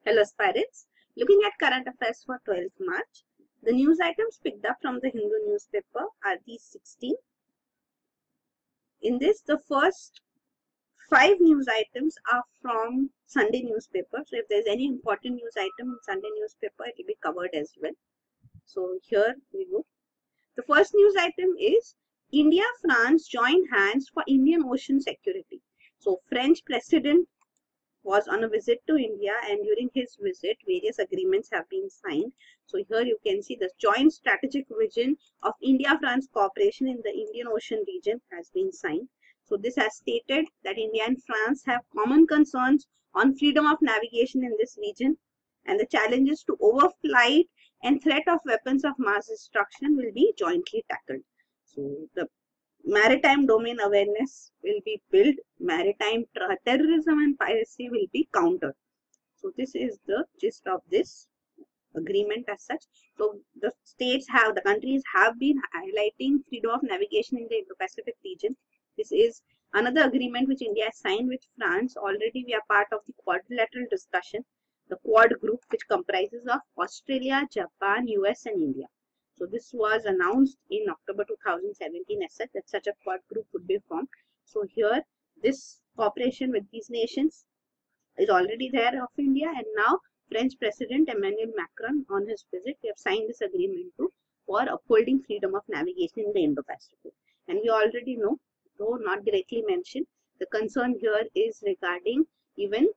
Hello aspirants, looking at current affairs for 12th March, the news items picked up from the Hindu newspaper are these 16. In this, the first 5 news items are from Sunday newspaper. So if there is any important news item in Sunday newspaper, it will be covered as well. So here we go. The first news item is India-France join hands for Indian Ocean security. So French President was on a visit to India, and during his visit various agreements have been signed. So here you can see the joint strategic vision of India-France cooperation in the Indian Ocean region has been signed. So this has stated that India and France have common concerns on freedom of navigation in this region, and the challenges to overflight and threat of weapons of mass destruction will be jointly tackled. So the maritime domain awareness will be built, maritime terrorism and piracy will be countered. So this is the gist of this agreement as such. So the countries have been highlighting freedom of navigation in the Indo-Pacific region. This is another agreement which India has signed with France. Already we are part of the quadrilateral discussion, the Quad group, which comprises of Australia, Japan, US and India. So this was announced in October 2017 as such, that such a Quad group would be formed. So here this cooperation with these nations is already there of India, and now French President Emmanuel Macron on his visit, we have signed this agreement for upholding freedom of navigation in the Indo-Pacific. And we already know, though not directly mentioned, the concern here is regarding even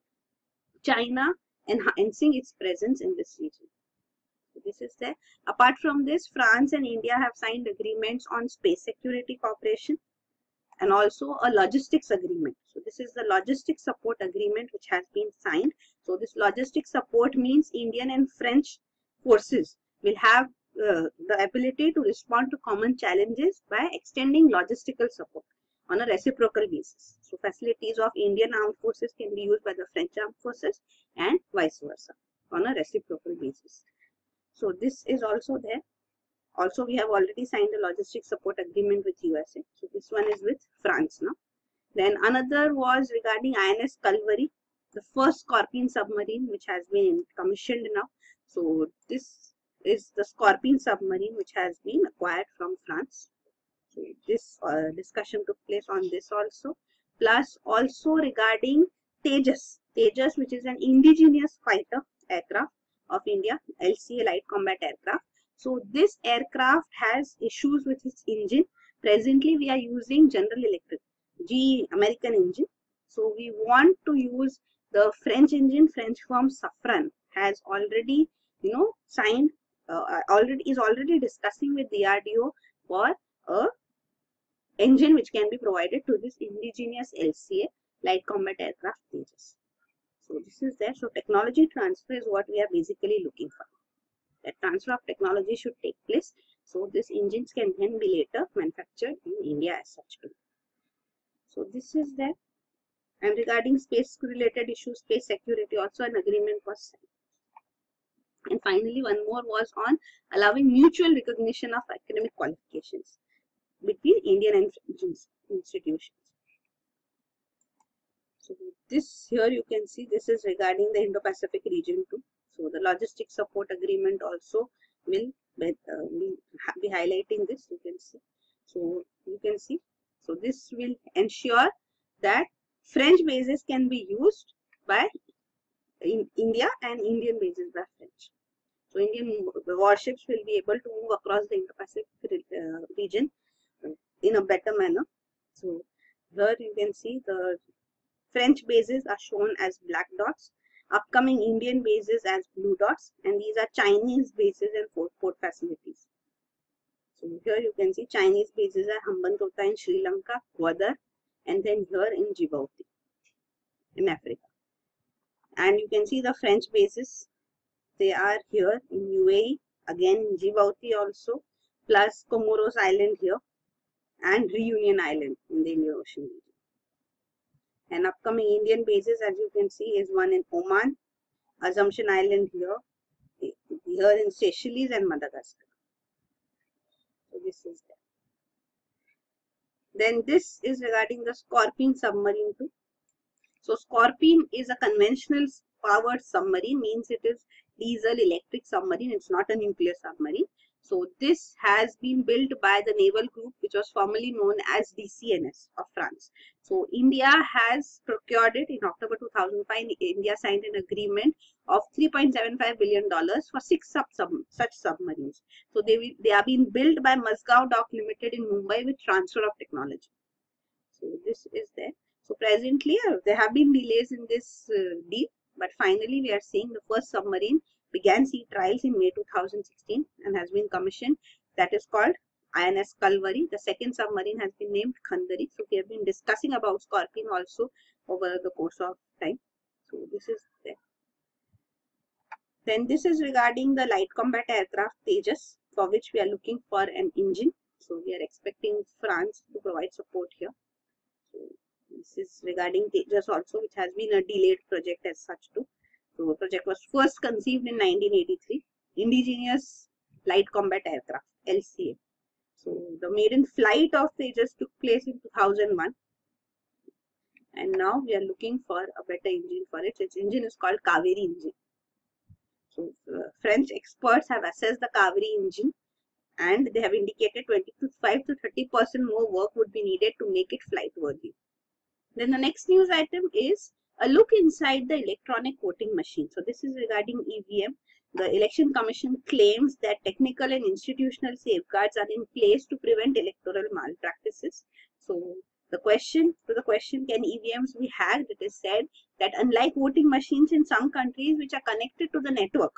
China enhancing its presence in this region. So this is there. Apart from this, France and India have signed agreements on space security cooperation and also a logistics agreement. So this is the logistics support agreement which has been signed. So this logistics support means Indian and French forces will have the ability to respond to common challenges by extending logistical support on a reciprocal basis. So facilities of Indian armed forces can be used by the French armed forces and vice versa on a reciprocal basis. So this is also there. Also, we have already signed a logistics support agreement with USA. So this one is with France now. Then another was regarding INS Cauvery, the first Scorpion submarine which has been commissioned now. So this is the Scorpion submarine which has been acquired from France. So this discussion took place on this also. Plus also regarding Tejas, which is an indigenous fighter aircraft of India, LCA light combat aircraft. So this aircraft has issues with its engine. Presently we are using General Electric, GE American engine. So we want to use the French engine. French firm Safran has already signed, is already discussing with DRDO for a engine which can be provided to this indigenous LCA light combat aircraft Tejas. So this is there. So technology transfer is what we are basically looking for. That transfer of technology should take place. So these engines can then be later manufactured in India as such too. So this is there. And regarding space related issues, space security, also an agreement was signed. And finally, one more was on allowing mutual recognition of academic qualifications between Indian and French institutions. So this here you can see, this is regarding the Indo-Pacific region too. So the logistics support agreement also will be highlighting this. You can see. So you can see. So this will ensure that French bases can be used by India and Indian bases by French. So Indian warships will be able to move across the Indo-Pacific region in a better manner. So here you can see the French bases are shown as black dots, upcoming Indian bases as blue dots, and these are Chinese bases and port facilities. So here you can see Chinese bases are Hambantota in Sri Lanka, Gwadar, and then here in Djibouti in Africa. And you can see the French bases, they are here in UAE, again in Djibouti also, plus Comoros Island here and Reunion Island in the Indian Ocean region. And upcoming Indian bases, as you can see, is one in Oman, Assumption Island here in Seychelles and Madagascar. So this is there. Then this is regarding the Scorpion submarine too. So Scorpion is a conventional powered submarine, means it is diesel electric submarine. It's not a nuclear submarine. So this has been built by the naval group which was formerly known as DCNS of France. So India has procured it in October 2005. India signed an agreement of $3.75 billion for 6 such submarines. So they are being built by Mazgaon Dock Limited in Mumbai with transfer of technology. So this is there. So presently there have been delays in this deal, but finally we are seeing the first submarine began sea trials in May 2016 and has been commissioned. That is called INS Cauvery. The second submarine has been named Khatri. So we have been discussing about Scorpion also over the course of time. So this is there. Then this is regarding the light combat aircraft Tejas, for which we are looking for an engine. So we are expecting France to provide support here. So this is regarding Tejas also, which has been a delayed project as such too. So the project was first conceived in 1983, indigenous light combat aircraft, LCA. So the maiden flight of Tejas took place in 2001. And now we are looking for a better engine for it. Its engine is called Cauvery engine. So French experts have assessed the Cauvery engine and they have indicated 25 to 30% more work would be needed to make it flight worthy. Then the next news item is a look inside the electronic voting machine. So this is regarding EVM. The Election Commission claims that technical and institutional safeguards are in place to prevent electoral malpractices. So the question, can EVMs be hacked? It is said that unlike voting machines in some countries which are connected to the network,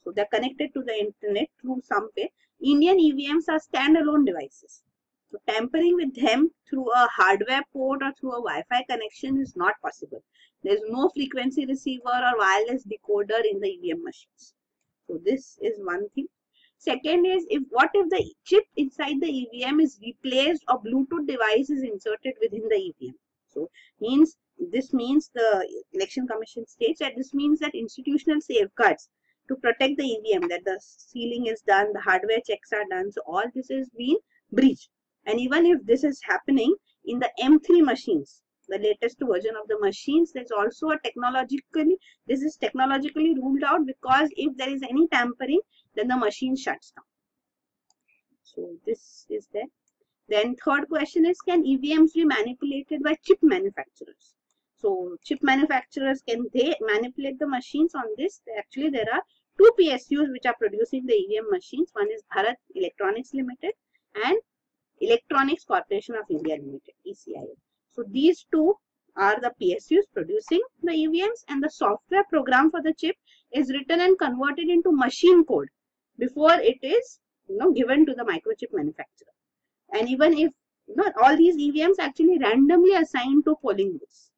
so they are connected to the internet through some way, Indian EVMs are standalone devices. So tampering with them through a hardware port or through a Wi-Fi connection is not possible. There is no frequency receiver or wireless decoder in the EVM machines. So this is one thing. Second is, what if the chip inside the EVM is replaced or Bluetooth device is inserted within the EVM? So this means the Election Commission states that this means that institutional safeguards to protect the EVM, that the sealing is done, the hardware checks are done. So all this is being breached. And even if this is happening in the M3 machines, the latest version of the machines, there's also a this is technologically ruled out, because if there is any tampering, then the machine shuts down. So this is there. Then third question is, can EVMs be manipulated by chip manufacturers? So chip manufacturers, can they manipulate the machines on this? Actually, there are two PSUs which are producing the EVM machines. One is Bharat Electronics Limited and Electronics Corporation of India Limited, ECIL. So these two are the PSUs producing the EVMs, and the software program for the chip is written and converted into machine code before it is given to the microchip manufacturer. And even if all these EVMs actually randomly assigned to polling booths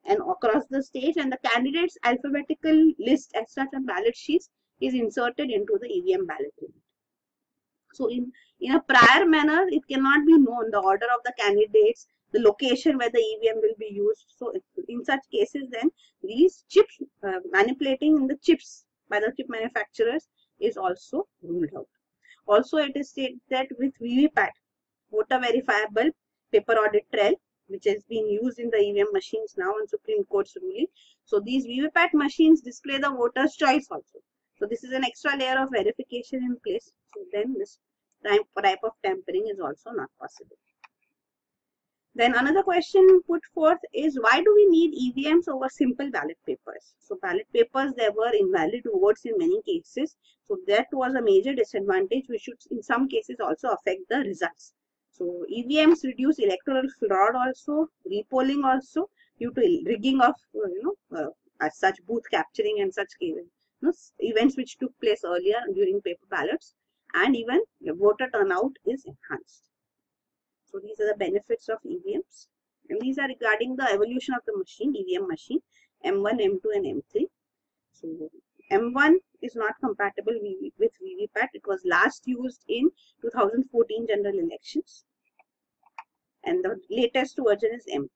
and across the state, and the candidates alphabetical list as such on ballot sheets is inserted into the EVM ballot unit. So in a prior manner, it cannot be known the order of the candidates, the location where the EVM will be used. So in such cases, then these chips, manipulating in the chips by the chip manufacturers is also ruled out. Also, it is stated that with VVPAT, voter verifiable paper audit trail, which is being used in the EVM machines now on Supreme Court's ruling. So these VVPAT machines display the voter's choice also. So this is an extra layer of verification in place. So then this type of tampering is also not possible. Then another question put forth is, why do we need EVMs over simple ballot papers? So ballot papers, there were invalid votes in many cases. So that was a major disadvantage, which should in some cases also affect the results. So EVMs reduce electoral fraud also, repolling also, due to rigging of as such booth capturing and such events which took place earlier during paper ballots, and even the voter turnout is enhanced. So these are the benefits of EVMs, and these are regarding the evolution of the machine, EVM machine, M1, M2 and M3. So M1 is not compatible with VVPAT. It was last used in 2014 general elections, and the latest version is M3.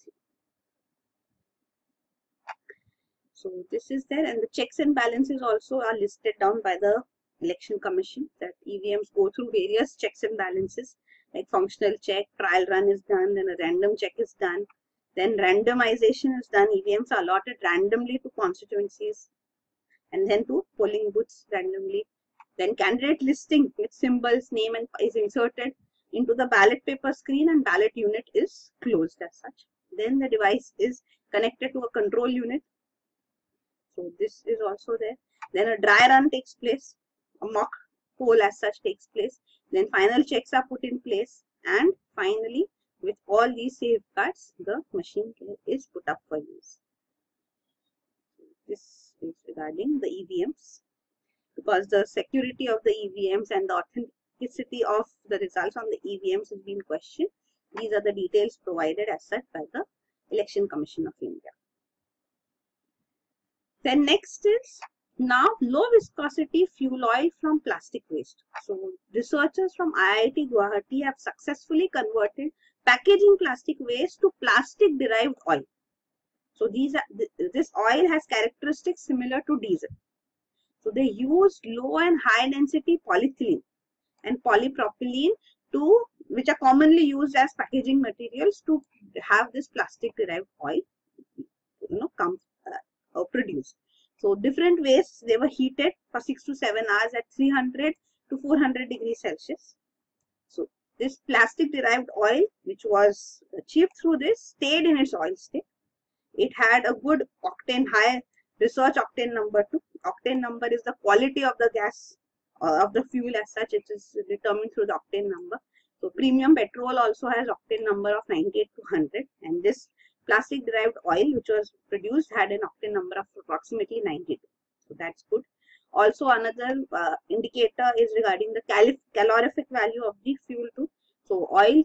So this is there, and the checks and balances also are listed down by the Election Commission, that EVMs go through various checks and balances, like functional check, trial run is done, then a random check is done, Then randomization is done. EVMs are allotted randomly to constituencies and then to polling booths randomly. Then candidate listing with symbols, name and is inserted into the ballot paper screen and ballot unit is closed as such. Then the device is connected to a control unit. So this is also there. Then a dry run takes place. A mock poll as such takes place. Then final checks are put in place. And finally, with all these safeguards, the machine is put up for use. This is regarding the EVMs. Because the security of the EVMs and the authenticity of the results on the EVMs has been questioned. These are the details provided as such by the Election Commission of India. Then next is now low viscosity fuel oil from plastic waste. So researchers from IIT Guwahati have successfully converted packaging plastic waste to plastic derived oil. So this oil has characteristics similar to diesel. So they used low and high density polyethylene and polypropylene which are commonly used as packaging materials to have this plastic derived oil produced. So different wastes, they were heated for 6 to 7 hours at 300 to 400 degrees Celsius. So this plastic derived oil which was achieved through this stayed in its oil state. It had a good octane, high research octane number 2. Octane number is the quality of the gas of the fuel as such. It is determined through the octane number. So premium petrol also has octane number of 98 to 100, and this plastic derived oil which was produced had an octane number of approximately 92. So that's good. Also another indicator is regarding the calorific value of the fuel too. So oil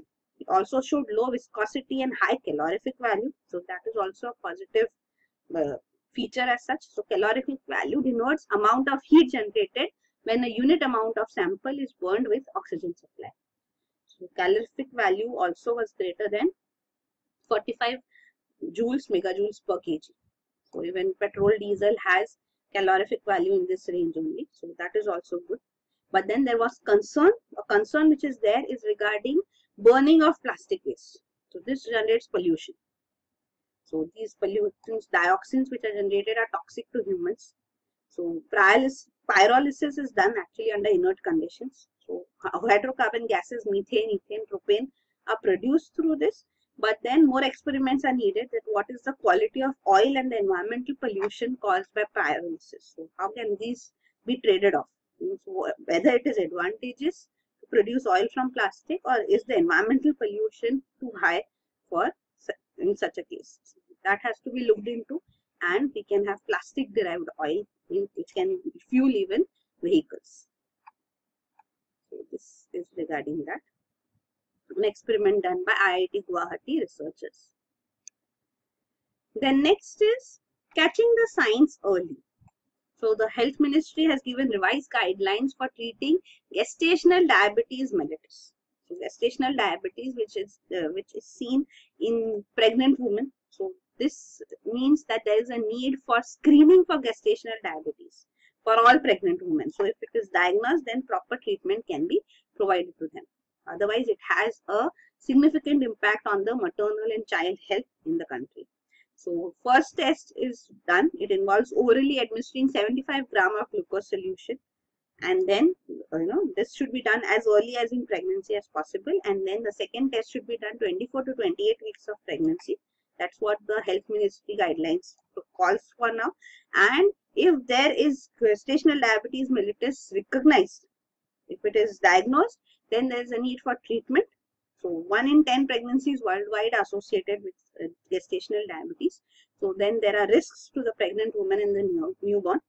also showed low viscosity and high calorific value. So that is also a positive feature as such. So calorific value denotes amount of heat generated when a unit amount of sample is burned with oxygen supply. So calorific value also was greater than 45 megajoules per kg. So even petrol, diesel has calorific value in this range only. So that is also good. But then there was concern. A concern which is there is regarding burning of plastic waste. So this generates pollution. So these pollutants, dioxins which are generated are toxic to humans. So pyrolysis is done actually under inert conditions. So hydrocarbon gases, methane, ethane, propane are produced through this. But then more experiments are needed that what is the quality of oil and the environmental pollution caused by pyrolysis. So how can these be traded off? So whether it is advantageous to produce oil from plastic, or is the environmental pollution too high for in such a case? So that has to be looked into, and we can have plastic derived oil which can fuel even vehicles. So this is regarding that. An experiment done by IIT Guwahati researchers. Then next is catching the signs early. So the Health Ministry has given revised guidelines for treating gestational diabetes mellitus. So gestational diabetes, which is seen in pregnant women. So this means that there is a need for screening for gestational diabetes for all pregnant women. So if it is diagnosed, then proper treatment can be provided to them. Otherwise, it has a significant impact on the maternal and child health in the country. So first test is done. It involves orally administering 75 grams of glucose solution, and then this should be done as early as in pregnancy as possible. And then the second test should be done 24 to 28 weeks of pregnancy. That's what the Health Ministry guidelines calls for now. And if there is gestational diabetes mellitus recognized, if it is diagnosed, then there is a need for treatment. So 1 in 10 pregnancies worldwide are associated with gestational diabetes. So then there are risks to the pregnant woman and the newborn.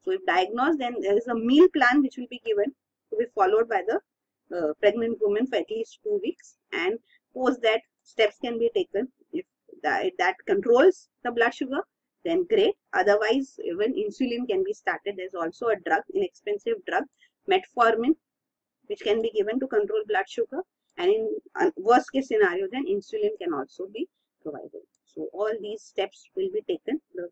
So if diagnosed, then there is a meal plan which will be given to be followed by the pregnant woman for at least 2 weeks. And post that, steps can be taken. If that controls the blood sugar, then great. Otherwise, even insulin can be started. There is also a drug, inexpensive drug, metformin, which can be given to control blood sugar. And in worst case scenario, then insulin can also be provided. So all these steps will be taken. The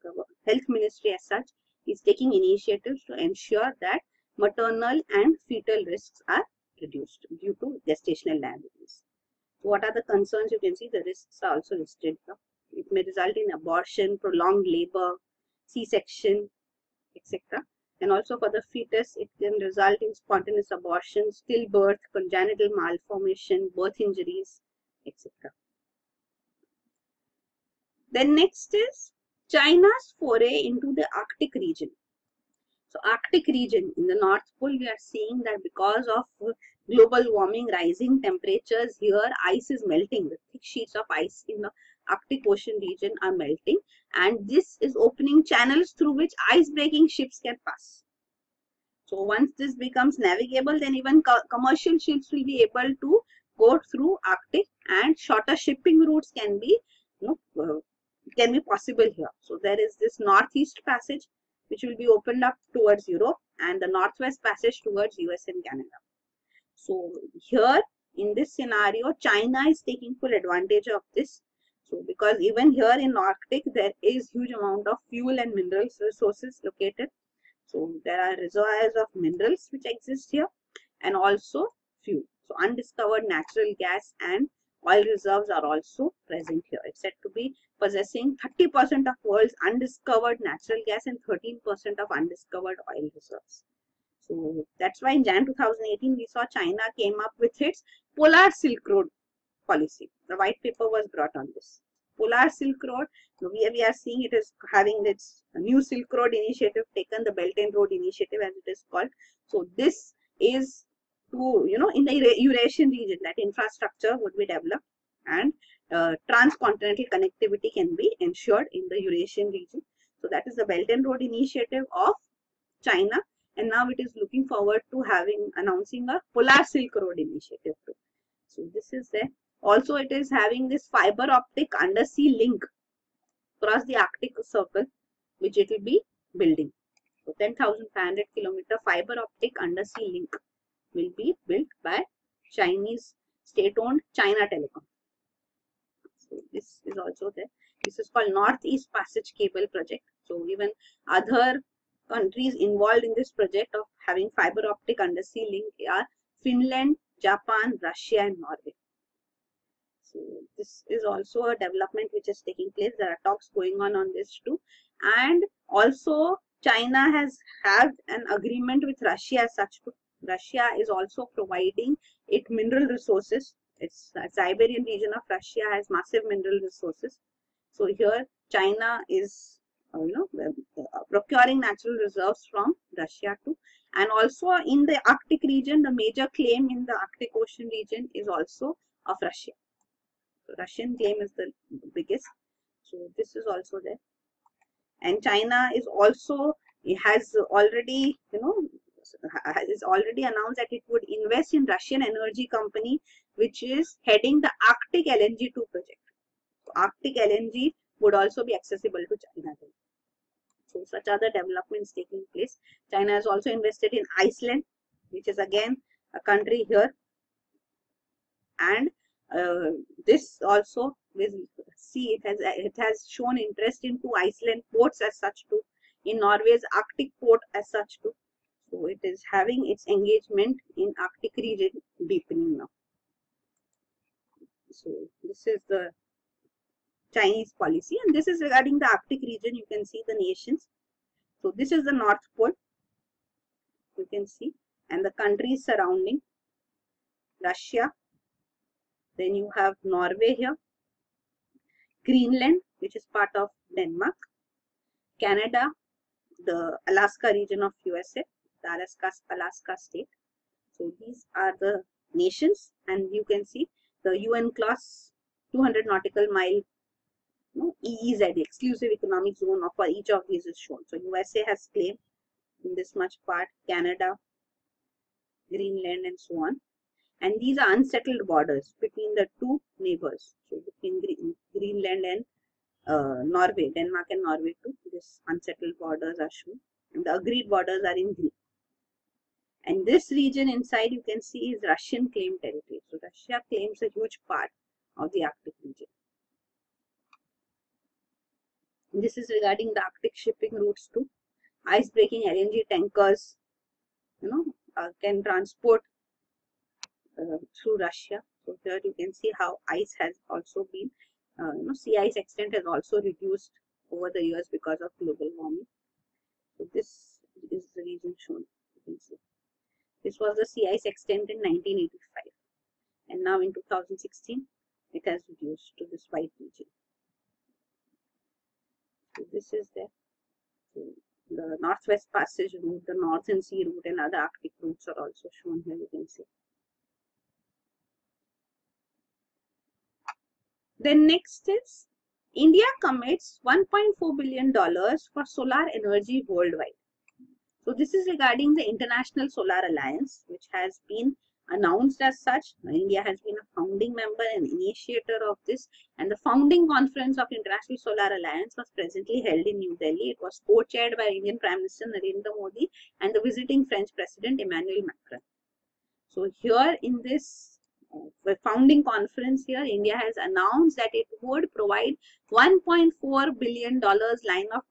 Health Ministry as such is taking initiatives to ensure that maternal and fetal risks are reduced due to gestational diabetes. So what are the concerns? You can see the risks are also listed here. It may result in abortion, prolonged labor, C-section, etc. And also for the fetus, it can result in spontaneous abortion, stillbirth, congenital malformation, birth injuries, etc. Then next is China's foray into the Arctic region. So Arctic region in the North Pole, we are seeing that because of global warming, rising temperatures here, ice is melting. The thick sheets of ice in the Arctic Ocean region are melting, and this is opening channels through which ice-breaking ships can pass. So once this becomes navigable, then even commercial ships will be able to go through Arctic, and shorter shipping routes can be, can be possible here. So there is this northeast passage which will be opened up towards Europe, and the northwest passage towards US and Canada. So here in this scenario, China is taking full advantage of this. So because even here in Arctic, there is huge amount of fuel and minerals resources located. So there are reservoirs of minerals which exist here, and also fuel. So undiscovered natural gas and oil reserves are also present here. It's said to be possessing 30% of world's undiscovered natural gas and 13% of undiscovered oil reserves. So that's why in Jan 2018, we saw China came up with its Polar Silk Road policy. The white paper was brought on this. Polar Silk Road, we are seeing it is having its new Silk Road initiative taken, the Belt and Road Initiative as it is called. So this is to, in the Eurasian region, that infrastructure would be developed, and transcontinental connectivity can be ensured in the Eurasian region. So that is the Belt and Road Initiative of China, and now it is looking forward to announcing a Polar Silk Road Initiative too. So this is there. Also, it is having this fiber optic undersea link across the Arctic Circle, which it will be building. So 10,500 kilometer fiber optic undersea link will be built by Chinese state-owned China Telecom. So this is also there. This is called Northeast Passage Cable Project. So even other countries involved in this project of having fiber optic undersea link are Finland, Japan, Russia, and Norway. So this is also a development which is taking place. There are talks going on this too. And also China has had an agreement with Russia as such too. Russia is also providing it mineral resources. It's the Siberian region of Russia has massive mineral resources. So here China is procuring natural reserves from Russia too. And also in the Arctic region, the major claim in the Arctic Ocean region is also of Russia. So Russian claim is the biggest. So this is also there. And China is also, it has already, is already announced that it would invest in Russian energy company, which is heading the Arctic LNG 2 project. So Arctic LNG would also be accessible to China. So such other developments taking place. China has also invested in Iceland, which is again a country here. And this also will see it has shown interest into Iceland ports as such too, in Norway's Arctic port as such too. So it is having its engagement in Arctic region deepening now. So this is the Chinese policy, and this is regarding the Arctic region. You can see the nations. So this is the North Pole, you can see, and the countries surrounding Russia. Then you have Norway here, Greenland, which is part of Denmark, Canada, the Alaska region of USA, the Alaska state. So these are the nations, and you can see the UN class 200 nautical mile EEZ, exclusive economic zone for each of these is shown. So USA has claim in this much part, Canada, Greenland, and so on. And these are unsettled borders between the two neighbors. So between Greenland and Norway, Denmark and Norway too. These unsettled borders are shown, and the agreed borders are in green. And this region inside you can see is Russian claimed territory. So Russia claims a huge part of the Arctic region. This is regarding the Arctic shipping routes too. Ice-breaking LNG tankers, can transport through Russia. So here you can see how ice has also been sea ice extent has also reduced over the years because of global warming. So this is the region shown. You can see this was the sea ice extent in 1985, and now in 2016 it has reduced to this white region. So this is there. So the Northwest Passage route, the Northern Sea route, and other Arctic routes are also shown here. You can see. Then next is India commits $1.4 billion for solar energy worldwide. So this is regarding the International Solar Alliance, which has been announced as such. India has been a founding member and initiator of this, and the founding conference of International Solar Alliance was presently held in New Delhi. It was co-chaired by Indian Prime Minister Narendra Modi and the visiting French President Emmanuel Macron. So here in this founding conference here, India has announced that it would provide $1.4 billion line of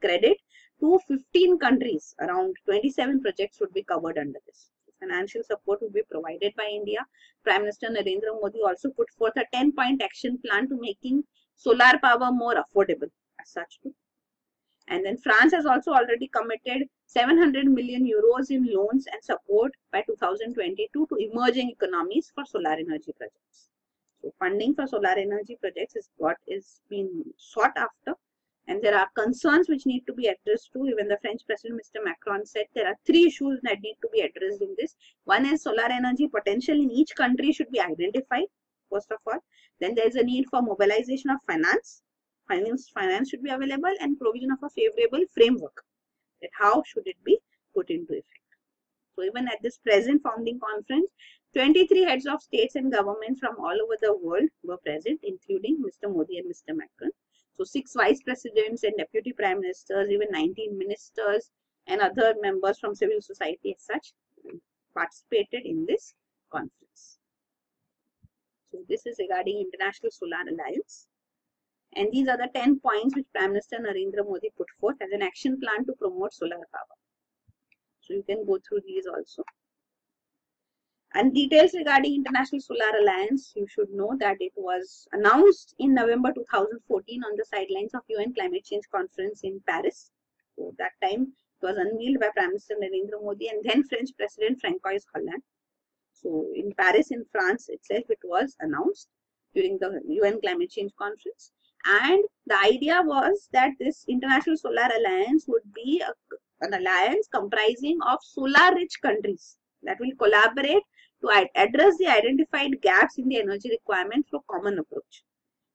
credit to 15 countries. Around 27 projects would be covered under this. Financial support would be provided by India. Prime Minister Narendra Modi also put forth a 10-point action plan to making solar power more affordable as such too. And then France has also already committed 700 million euros in loans and support by 2022 to emerging economies for solar energy projects. So funding for solar energy projects is what is being sought after. And there are concerns which need to be addressed too. Even the French President, Mr. Macron, said there are 3 issues that need to be addressed in this. One is solar energy potential in each country should be identified, first of all. Then there is a need for mobilization of finance. Finance should be available, and provision of a favorable framework. That how should it be put into effect. So even at this present founding conference, 23 heads of states and governments from all over the world were present, including Mr. Modi and Mr. Macron. So 6 vice presidents and deputy prime ministers, even 19 ministers and other members from civil society as such participated in this conference. So this is regarding International Solar Alliance. And these are the 10 points which Prime Minister Narendra Modi put forth as an action plan to promote solar power. So you can go through these also. And details regarding International Solar Alliance, you should know that it was announced in November 2014 on the sidelines of UN Climate Change Conference in Paris. So that time it was unveiled by Prime Minister Narendra Modi and then French President François Hollande. So in Paris, in France itself, it was announced during the UN Climate Change Conference. And the idea was that this International Solar Alliance would be an alliance comprising of solar-rich countries that will collaborate to address the identified gaps in the energy requirement through a common approach.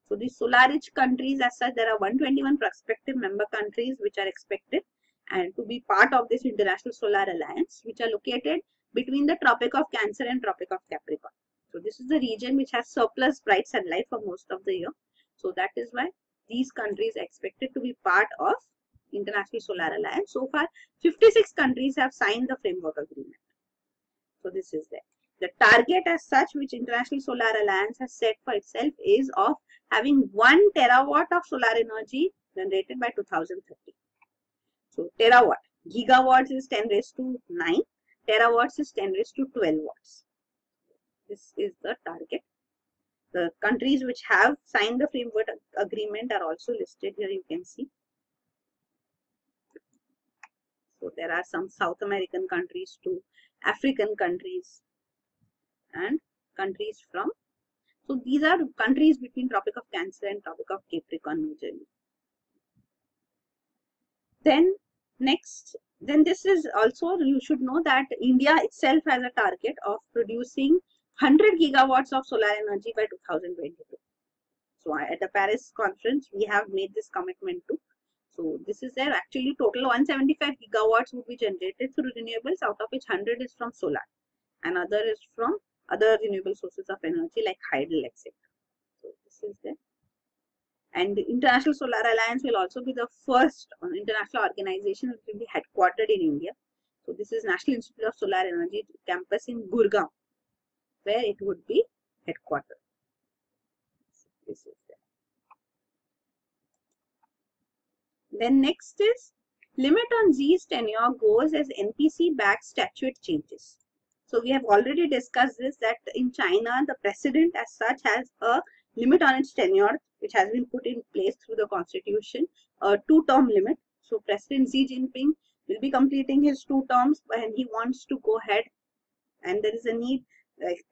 So these solar-rich countries, as such, there are 121 prospective member countries which are expected and to be part of this International Solar Alliance, which are located between the Tropic of Cancer and Tropic of Capricorn. So this is the region which has surplus bright sunlight for most of the year. So that is why these countries are expected to be part of International Solar Alliance. So far, 56 countries have signed the framework agreement. So this is there. The target as such which International Solar Alliance has set for itself is of having 1 terawatt of solar energy generated by 2030. So terawatt, gigawatts is 10 raised to 9, terawatts is 10 raised to 12 watts. This is the target. The countries which have signed the framework agreement are also listed here, you can see. So there are some South American countries too, African countries and countries from. So these are countries between Tropic of Cancer and Tropic of Capricorn majorly. Then next, this is also, you should know that India itself has a target of producing 100 gigawatts of solar energy by 2022. So at the Paris conference, we have made this commitment too. So this is there. Actually, total 175 gigawatts would be generated through renewables, out of which 100 is from solar and other is from other renewable sources of energy like hydel, etc. So this is there. And the International Solar Alliance will also be the first international organization which will be headquartered in India. So this is National Institute of Solar Energy campus in Gurgaon, where it would be headquartered. This is there. Then next is limit on Xi's tenure goes as NPC-backed statute changes. So we have already discussed this, that in China, the president as such has a limit on its tenure which has been put in place through the constitution, a 2-term limit. So President Xi Jinping will be completing his 2 terms and he wants to go ahead, and there is a need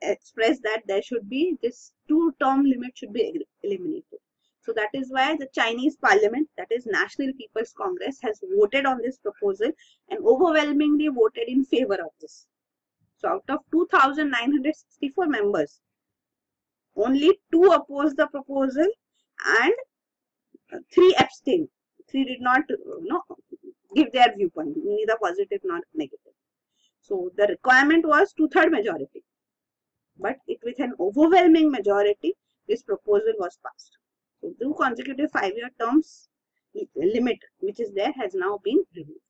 expressed that there should be this 2-term limit should be eliminated. So that is why the Chinese parliament, that is National People's Congress, has voted on this proposal and overwhelmingly voted in favor of this. So out of 2,964 members, only 2 opposed the proposal and 3 abstained. 3 did not give their viewpoint, neither positive nor negative. So the requirement was 2/3 majority, but with an overwhelming majority, this proposal was passed. So 2 consecutive 5-year terms limit which is there has now been removed.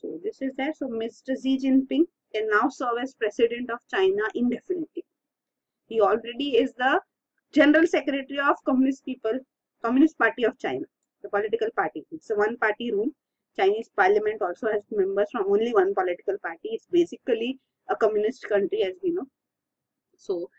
So this is there. So Mr. Xi Jinping can now serve as president of China indefinitely. He already is the General Secretary of Communist Party of China, the political party. It's a one-party rule. Chinese parliament also has members from only one political party. It's basically a communist country, as we know. So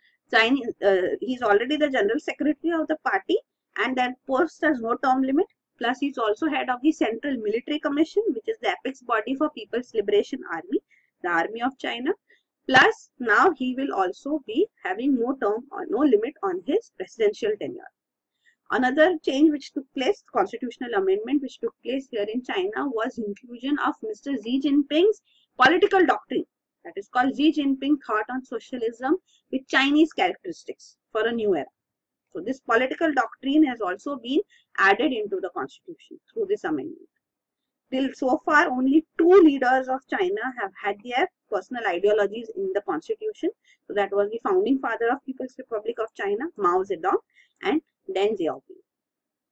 he's already the General Secretary of the party, and that post has no term limit. Plus, he's also head of the Central Military Commission, which is the apex body for People's Liberation Army, the Army of China. Plus, now he will also be having no term or no limit on his presidential tenure. Another change which took place, constitutional amendment which took place here in China, was inclusion of Mr. Xi Jinping's political doctrine, that is called Xi Jinping Thought on Socialism with Chinese Characteristics for a New Era. So this political doctrine has also been added into the constitution through this amendment. Till so far, only 2 leaders of China have had their personal ideologies in the constitution. So that was the founding father of People's Republic of China, Mao Zedong, and Deng Xiaoping.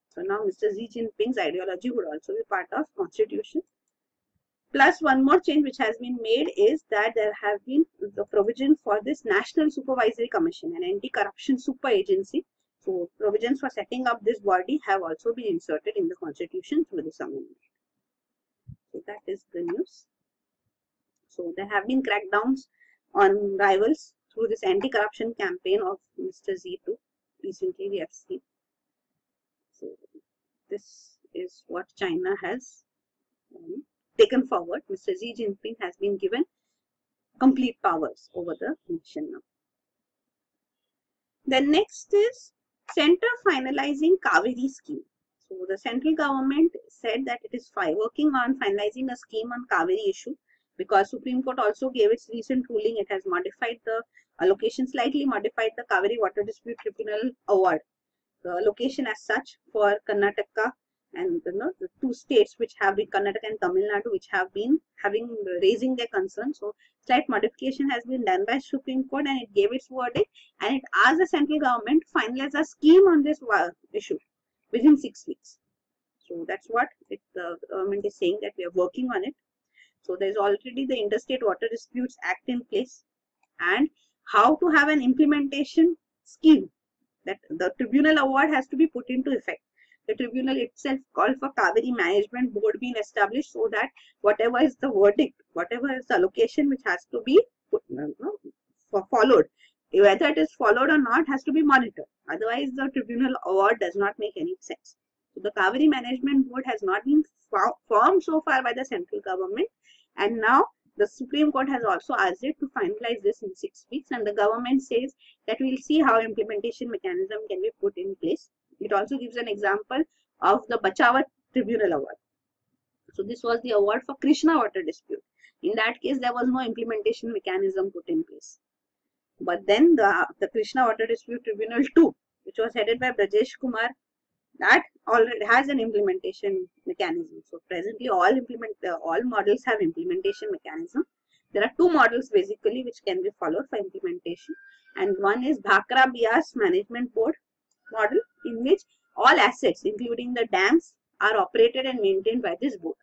So now Mr. Xi Jinping's ideology would also be part of constitution. Plus, one more change which has been made is that there have been the provision for this National Supervisory Commission, an anti-corruption super agency. So provisions for setting up this body have also been inserted in the constitution through this amendment. So that is the news. So there have been crackdowns on rivals through this anti-corruption campaign of Mr. Xi too. Recently we have seen. So this is what China has taken forward. Mr. Xi Jinping has been given complete powers over the nation now. The next is Center finalizing Cauvery scheme. So the central government said that it is working on finalizing a scheme on Cauvery issue, because Supreme Court also gave its recent ruling. It has modified the allocation, slightly modified the Cauvery Water Dispute Tribunal award. The allocation as such for Karnataka and the 2 states which have been, Karnataka and Tamil Nadu, which have been raising their concerns. So slight modification has been done by Supreme Court and it gave its verdict, and it asked the central government to finalize a scheme on this issue within 6 weeks. So that's what the government is saying, that we are working on it. So there is already the Interstate Water Disputes Act in place, and how to have an implementation scheme, that the tribunal award has to be put into effect. The tribunal itself called for Cauvery Management Board being established, so that whatever is the verdict, whatever is the allocation which has to be followed, whether it is followed or not, has to be monitored. Otherwise, the tribunal award does not make any sense. So the Cauvery Management Board has not been formed so far by the central government, and now the Supreme Court has also asked it to finalize this in 6 weeks, and the government says that we will see how implementation mechanism can be put in place. It also gives an example of the Bachawat Tribunal Award. So this was the award for Krishna water dispute. In that case, there was no implementation mechanism put in place. But then the Krishna Water Dispute Tribunal 2, which was headed by Brajesh Kumar, that already has an implementation mechanism. So presently all models have implementation mechanism. There are 2 models basically which can be followed for implementation, and one is Bhakra Bias Management Board model, in which all assets including the dams are operated and maintained by this board.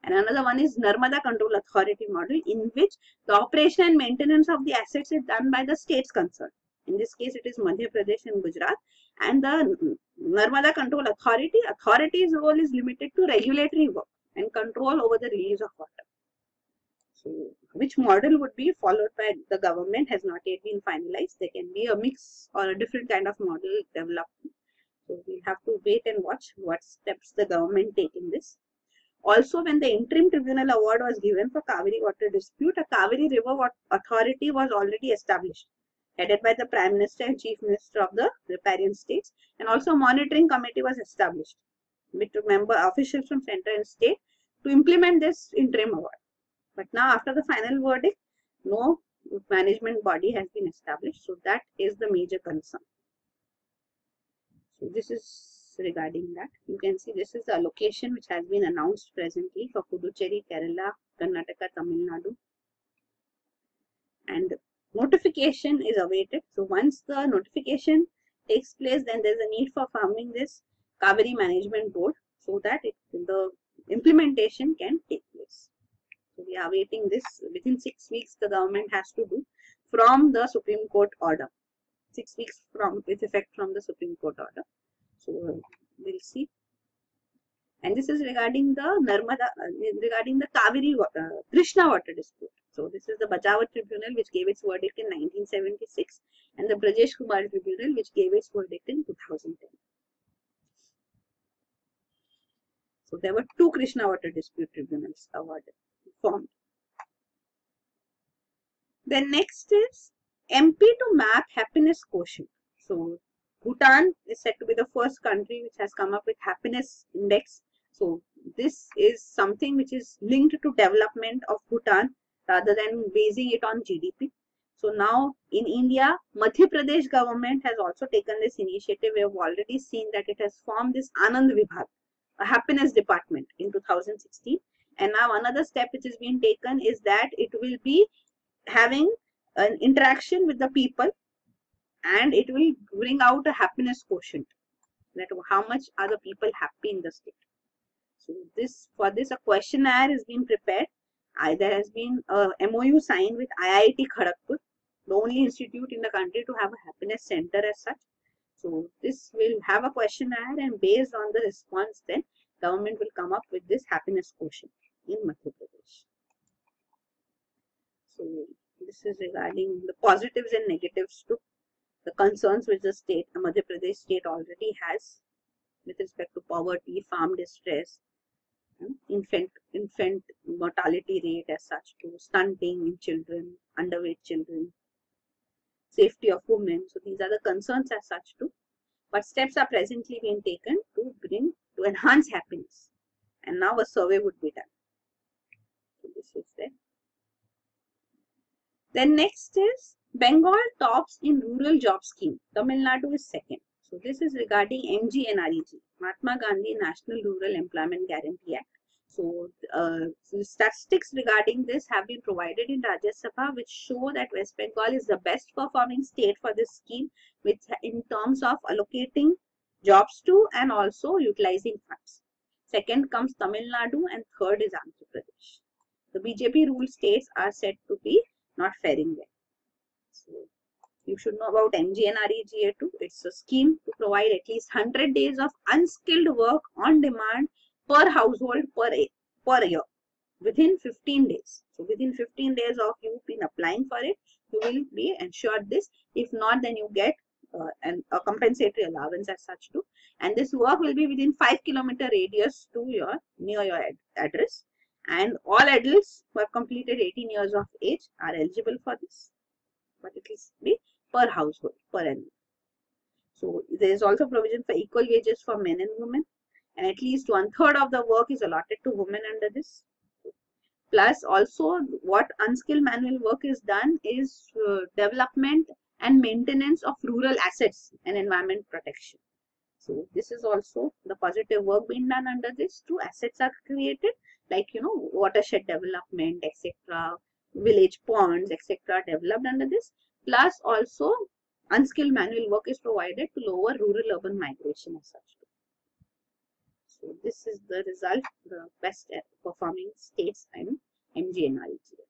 And another one is Narmada Control Authority model, in which the operation and maintenance of the assets is done by the states concerned. In this case, it is Madhya Pradesh and Gujarat. And the Narmada Control Authority's role is limited to regulatory work and control over the release of water. So which model would be followed by the government has not yet been finalized. There can be a mix or a different kind of model developed. So we'll have to wait and watch what steps the government take in this. Also, when the interim tribunal award was given for Cauvery water dispute, a Cauvery river authority was already established, headed by the Prime Minister and Chief Minister of the riparian states, and also a monitoring committee was established with member officials from center and state to implement this interim award. But now, after the final verdict, no management body has been established, so that is the major concern. So this is regarding that. You can see this is the allocation which has been announced presently for Puducherry, Kerala, Karnataka, Tamil Nadu, and notification is awaited. So once the notification takes place, then there is a need for forming this Cauvery Management Board so that the implementation can take place. So we are awaiting this. Within 6 weeks the government has to do from the Supreme Court order. 6 weeks with effect from the Supreme Court order. So we'll see. And this is regarding the Cauvery Krishna water dispute. So this is the Bajawa Tribunal which gave its verdict in 1976 and the Brajesh Kumar Tribunal which gave its verdict in 2010. So there were 2 Krishna water dispute tribunals formed. Then next is MP to map happiness quotient. So Bhutan is said to be the first country which has come up with happiness index. So this is something which is linked to development of Bhutan rather than basing it on GDP. So now in India, Madhya Pradesh government has also taken this initiative. We have already seen that it has formed this Anand Vibhag, a happiness department in 2016. And now another step which is being taken is that it will be having an interaction with the people and it will bring out a happiness quotient, that how much are the people happy in the state. So for this a questionnaire is being prepared. There has been a MOU signed with IIT Kharagpur, the only institute in the country to have a happiness center as such. So this will have a questionnaire and based on the response then government will come up with this happiness quotient in Madhya Pradesh. So this is regarding the positives and negatives too. The concerns which the state, Madhya Pradesh state already has with respect to poverty, farm distress, infant mortality rate as such too, stunting in children, underweight children, safety of women. So these are the concerns as such too. But steps are presently being taken to enhance happiness. And now a survey would be done. So this is there. Then next is Bengal tops in rural job scheme. Tamil Nadu is second. So this is regarding MGNREG, Mahatma Gandhi National Rural Employment Guarantee Act. So statistics regarding this have been provided in Rajya Sabha, which show that West Bengal is the best performing state for this scheme, which in terms of allocating jobs to and also utilizing funds. Second comes Tamil Nadu and third is Andhra Pradesh. The BJP ruled states are said to be not faring well. So you should know about MGNREGA too. It's a scheme to provide at least 100 days of unskilled work on demand per household per year within 15 days. So within 15 days of you been applying for it, you will be ensured this. If not, then you get a compensatory allowance as such too. And this work will be within 5-kilometer radius to near your address. And all adults who have completed 18 years of age are eligible for this. But it will be per household, per annum. So there is also provision for equal wages for men and women. And at least 1/3 of the work is allotted to women under this. Plus also what unskilled manual work is done is development and maintenance of rural assets and environment protection. So this is also the positive work being done under this. 2 assets are created like watershed development, etc., village ponds, etc., developed under this. Plus also unskilled manual work is provided to lower rural-urban migration as such. So this is the result, the best performing states in MGNREGA.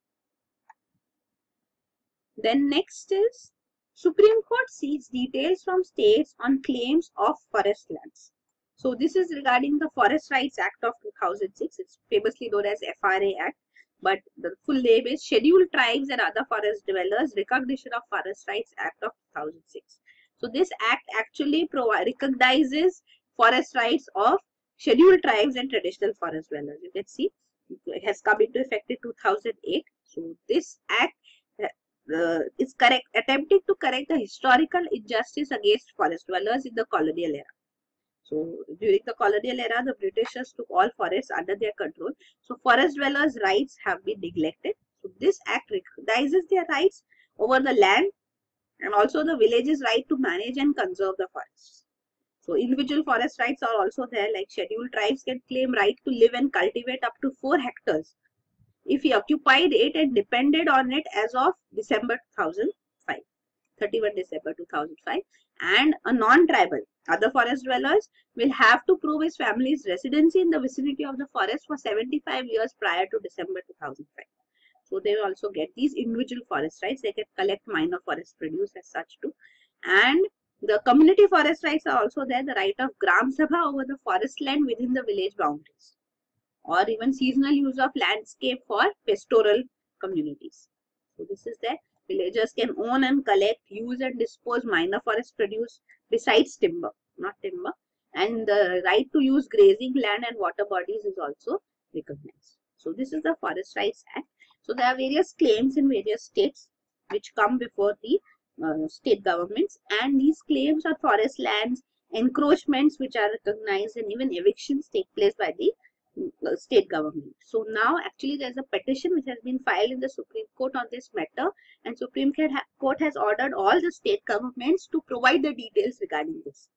Then next is Supreme Court seeks details from states on claims of forest lands. So this is regarding the Forest Rights Act of 2006. It's famously known as FRA Act. but the full name is Scheduled Tribes and Other Forest Dwellers Recognition of Forest Rights Act of 2006. So this act actually recognizes forest rights of scheduled tribes and traditional forest dwellers. You can see it has come into effect in 2008. So this act is attempting to correct the historical injustice against forest dwellers in the colonial era. So during the colonial era, the Britishers took all forests under their control. So forest dwellers' rights have been neglected. So this act recognizes their rights over the land and also the village's right to manage and conserve the forests. So individual forest rights are also there, like scheduled tribes can claim right to live and cultivate up to 4 hectares if he occupied it and depended on it as of December 2005. 31 December 2005, and a non-tribal. Other forest dwellers will have to prove his family's residency in the vicinity of the forest for 75 years prior to December 2005. So they will also get these individual forest rights. They can collect minor forest produce as such too. And the community forest rights are also there. The right of Gram Sabha over the forest land within the village boundaries, or even seasonal use of landscape for pastoral communities. So this is there. Villagers can own and collect, use and dispose minor forest produce besides timber, not timber. And the right to use grazing land and water bodies is also recognized. So this is the Forest Rights Act. So there are various claims in various states which come before the state governments, and these claims are forest lands, encroachments which are recognized, and even evictions take place by the state government. So now actually there is a petition which has been filed in the Supreme Court on this matter, and Supreme Court has ordered all the state governments to provide the details regarding this.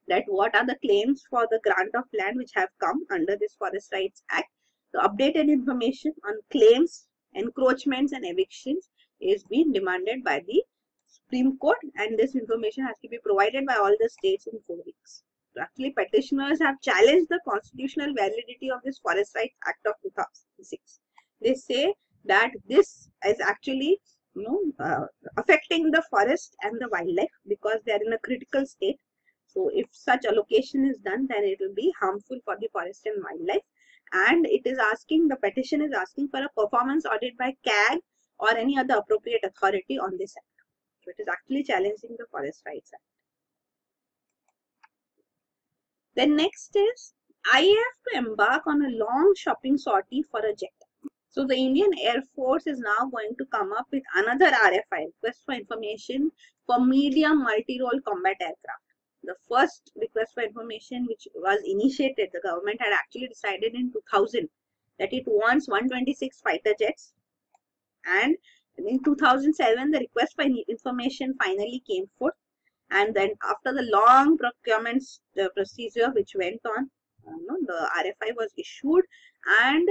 That what are the claims for the grant of land which have come under this Forest Rights Act. The updated information on claims, encroachments and evictions is being demanded by the Supreme Court, and this information has to be provided by all the states in 4 weeks. Actually, petitioners have challenged the constitutional validity of this Forest Rights Act of 2006. They say that this is actually affecting the forest and the wildlife because they are in a critical state. So if such allocation is done, then it will be harmful for the forest and wildlife. And it is asking, the petition is asking for a performance audit by CAG or any other appropriate authority on this act. So it is actually challenging the Forest Rights Act. Then next is, I have to embark on a long shopping sortie for a jet. So the Indian Air Force is now going to come up with another RFI, request for information for medium multi-role combat aircraft. The first request for information which was initiated, the government had actually decided in 2000 that it wants 126 fighter jets, and in 2007 the request for information finally came forth. And then after the long procurement procedure which went on, the RFI was issued, and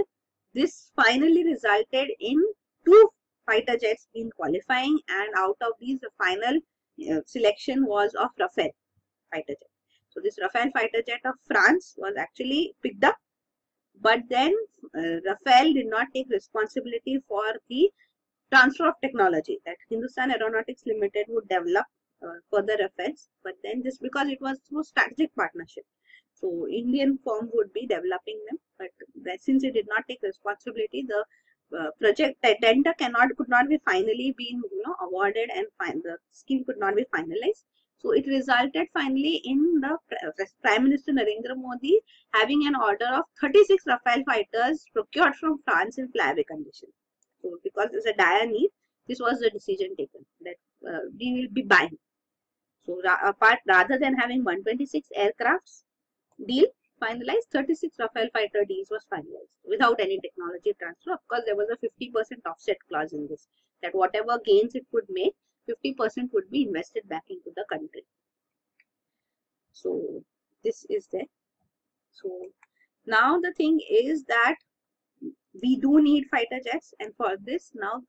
this finally resulted in 2 fighter jets being qualifying, and out of these the final selection was of Rafale fighter jet. So this Rafale fighter jet of France was actually picked up, but then Rafale did not take responsibility for the transfer of technology that Hindustan Aeronautics Limited would develop further Rafales, but then just because it was through strategic partnership, so Indian firm would be developing them, but since it did not take responsibility, the project tender could not be finally been awarded, and the scheme could not be finalized. So it resulted finally in the Prime Minister Narendra Modi having an order of 36 Rafale fighters procured from France in flyaway condition. So because there's a dire need, this was the decision taken that we will be buying. So rather than having 126 aircrafts deal finalized, 36 Rafale fighter deals was finalized without any technology transfer. Of course, there was a 50% offset clause in this, that whatever gains it could make, 50% would be invested back into the country. So this is there. So now the thing is that we do need fighter jets, and for this now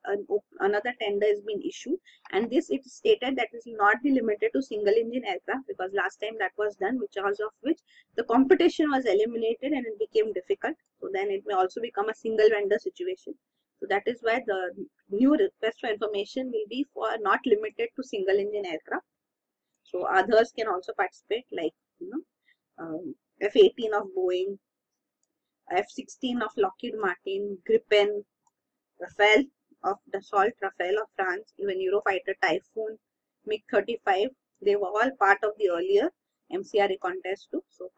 another tender has been issued, and this it stated that it will not be limited to single engine aircraft, because last time that was done, because of which the competition was eliminated and it became difficult. So then it may also become a single vendor situation. So that is why the new request for information will be for not limited to single engine aircraft. So others can also participate, like F-18 of Boeing, F-16 of Lockheed Martin, Gripen, Rafale of Dassault, Rafale of France, even Eurofighter Typhoon, MiG-35, they were all part of the earlier MCRA contest too. So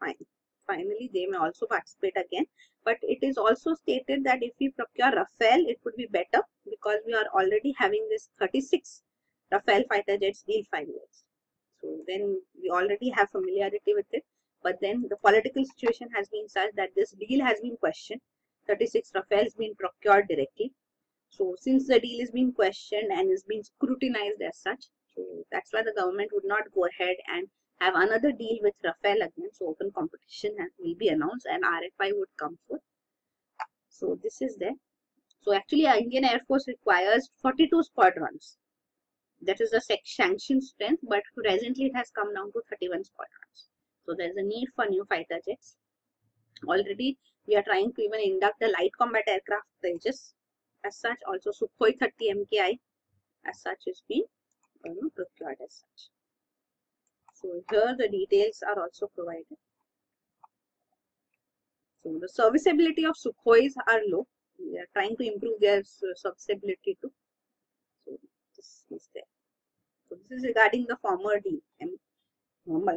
finally they may also participate again. But it is also stated that if we procure Rafale, it would be better because we are already having this 36 Rafale fighter jets deal finalized. So then we already have familiarity with it. But then the political situation has been such that this deal has been questioned. 36 Rafale has been procured directly. So since the deal is being questioned and is being scrutinized as such, so that's why the government would not go ahead and have another deal with Rafale again. So open competition will be announced and RFI would come forth. So this is there. So actually Indian Air Force requires 42 squadrons. That is the sanction strength, but presently it has come down to 31 squadrons. So there is a need for new fighter jets. Already we are trying to even induct the light combat aircraft ranges. As such, also Sukhoi 30 MKI as such is being procured as such. So here the details are also provided. So the serviceability of Sukhois are low. We are trying to improve their serviceability too. So this is there. So this is regarding the former deal,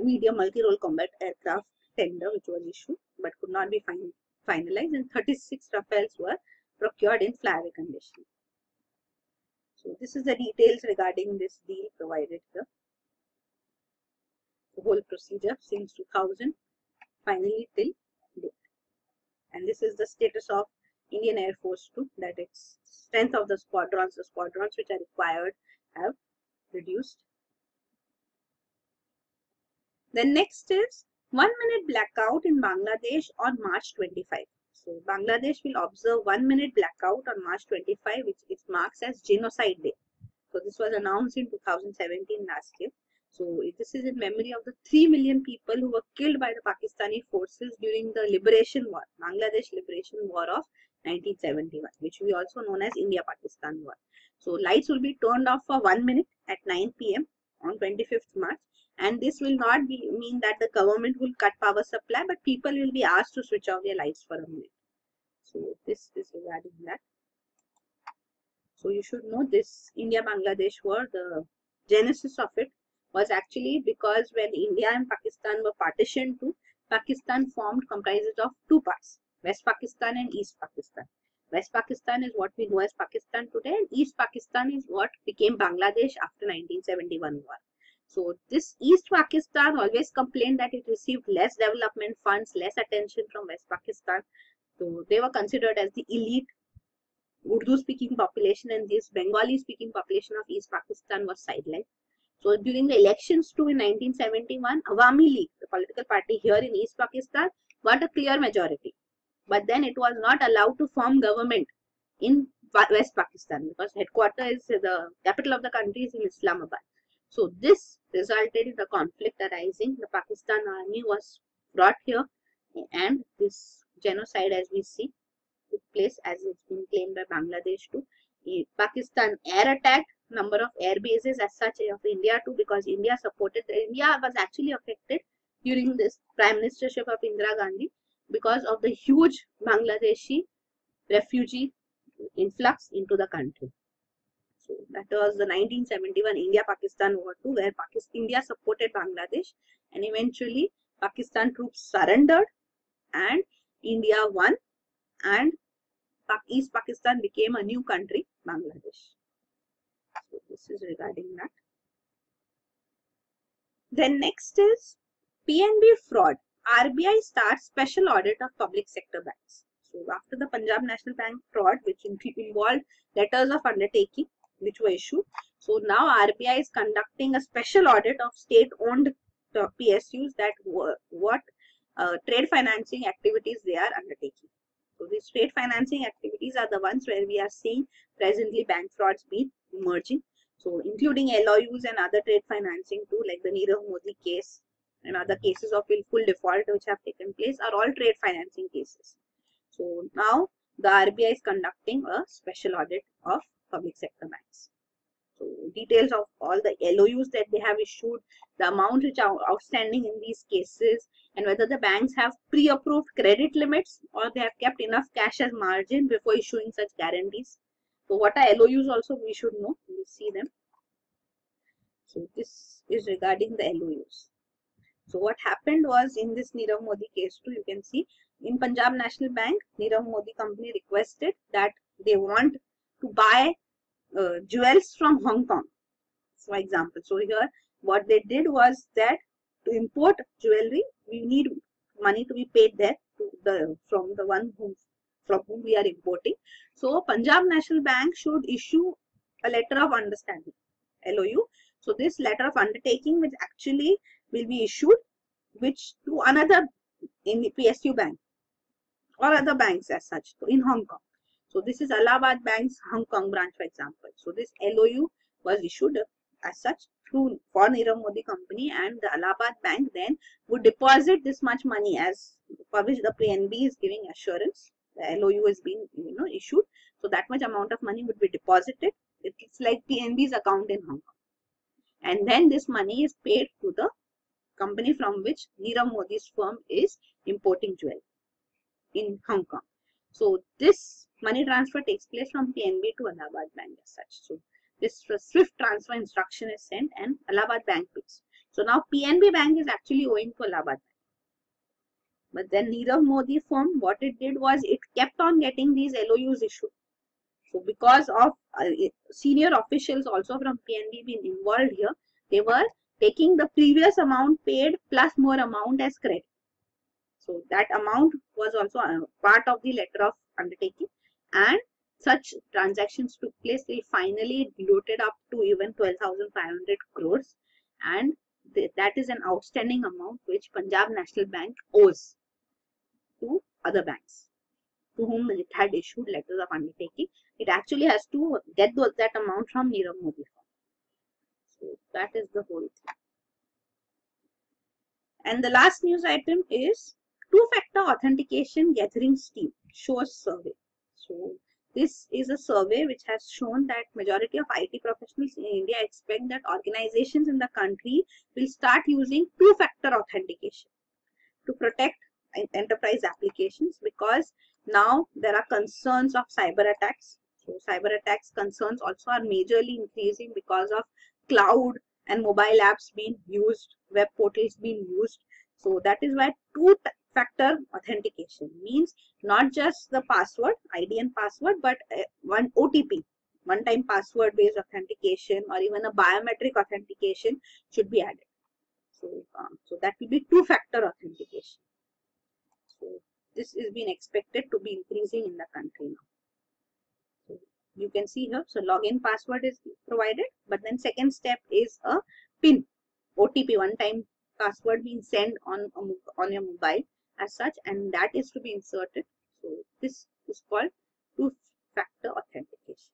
medium multi-role combat aircraft tender which was issued but could not be finalized, and 36 Rafales were procured in flyaway condition. So this is the details regarding this deal provided here. The whole procedure since 2000 finally till date. And this is the status of Indian Air Force too, that its strength of the squadrons which are required have reduced. Then next is 1 minute blackout in Bangladesh on March 25. So Bangladesh will observe 1 minute blackout on March 25, which it marks as Genocide Day. So this was announced in 2017 last year. So this is in memory of the 3 million people who were killed by the Pakistani forces during the Liberation War, Bangladesh Liberation War of 1971, which we also known as India-Pakistan War. So lights will be turned off for 1 minute at 9 PM on 25th March. And this will not mean that the government will cut power supply, but people will be asked to switch off their lights for a minute. So this is regarding that. So you should know this India-Bangladesh war, the genesis of it was actually because when India and Pakistan were partitioned to, Pakistan comprises of two parts, West Pakistan and East Pakistan. West Pakistan is what we know as Pakistan today, and East Pakistan is what became Bangladesh after 1971 war. So this East Pakistan always complained that it received less development funds, less attention from West Pakistan. So they were considered as the elite Urdu speaking population, and this Bengali speaking population of East Pakistan was sidelined. So during the elections too in 1971, Awami League, the political party here in East Pakistan, got a clear majority. But then it was not allowed to form government in West Pakistan because headquarters, the capital of the country is in Islamabad. So this resulted in the conflict arising. The Pakistan army was brought here and this genocide, as we see, took place, as it's been claimed by Bangladesh too. Pakistan air attacked number of air bases as such of India too, because India supported. India was actually affected during this prime ministership of Indira Gandhi because of the huge Bangladeshi refugee influx into the country. So that was the 1971 India-Pakistan War too, where India supported Bangladesh, and eventually Pakistan troops surrendered and India won, and East Pakistan became a new country, Bangladesh. So this is regarding that. Then next is PNB fraud. RBI starts special audit of public sector banks. So after the Punjab National Bank fraud, which involved letters of undertaking which were issued, so now RBI is conducting a special audit of state-owned PSUs, that what trade financing activities they are undertaking. So these trade financing activities are the ones where we are seeing presently bank frauds being emerging. So including LOUs and other trade financing too, like the Nirav Modi case and other cases of willful default which have taken place, are all trade financing cases. So now the RBI is conducting a special audit of public sector banks. So details of all the LOUs that they have issued, the amount which are outstanding in these cases, and whether the banks have pre-approved credit limits or they have kept enough cash as margin before issuing such guarantees. So what are LOUs also we should know. We'll see them. So this is regarding the LOUs. So what happened was in this Nirav Modi case too, you can see in Punjab National Bank, Nirav Modi company requested that they want to buy jewels from Hong Kong, for example. So here what they did was that to import jewelry, we need money to be paid there to from the one from whom we are importing. So Punjab National Bank should issue a letter of understanding, LOU. So this letter of undertaking, which actually will be issued, which to another in the PSU bank or other banks as such, so in Hong Kong. So this is Allahabad Bank's Hong Kong branch, for example. So this LOU was issued as such through for Nirav Modi company, and the Allahabad Bank then would deposit this much money as for which the PNB is giving assurance. The LOU is being issued. So that much amount of money would be deposited. It's like PNB's account in Hong Kong. And then this money is paid to the company from which Nirav Modi's firm is importing jewelry in Hong Kong. So this money transfer takes place from PNB to Allahabad Bank as such. So this swift transfer instruction is sent and Allahabad Bank pays. So now PNB Bank is actually owing to Allahabad Bank. But then Nirav Modi firm, what it did was it kept on getting these LOUs issued. So because of senior officials also from PNB being involved here, they were taking the previous amount paid plus more amount as credit. So that amount was also a part of the letter of undertaking, and such transactions took place till finally it bloated up to even 12,500 crores, and that is an outstanding amount which Punjab National Bank owes to other banks to whom it had issued letters of undertaking. It actually has to get that amount from Nirav Modi. So that is the whole thing. And the last news item is two-factor authentication gathering scheme shows survey. So this is a survey which has shown that majority of IT professionals in India expect that organizations in the country will start using two-factor authentication to protect enterprise applications, because now there are concerns of cyber attacks. So cyber attacks concerns also are majorly increasing because of cloud and mobile apps being used, web portals being used. So that is why two-factor authentication means not just the password, ID and password, but one OTP, one-time password based authentication, or even a biometric authentication should be added. So that will be two-factor authentication. So this is being expected to be increasing in the country now. So you can see here, so login password is provided, but then second step is a PIN, OTP, one-time password being sent on your mobile as such, and that is to be inserted. So this is called two-factor authentication.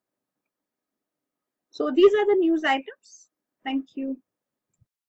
So these are the news items. Thank you.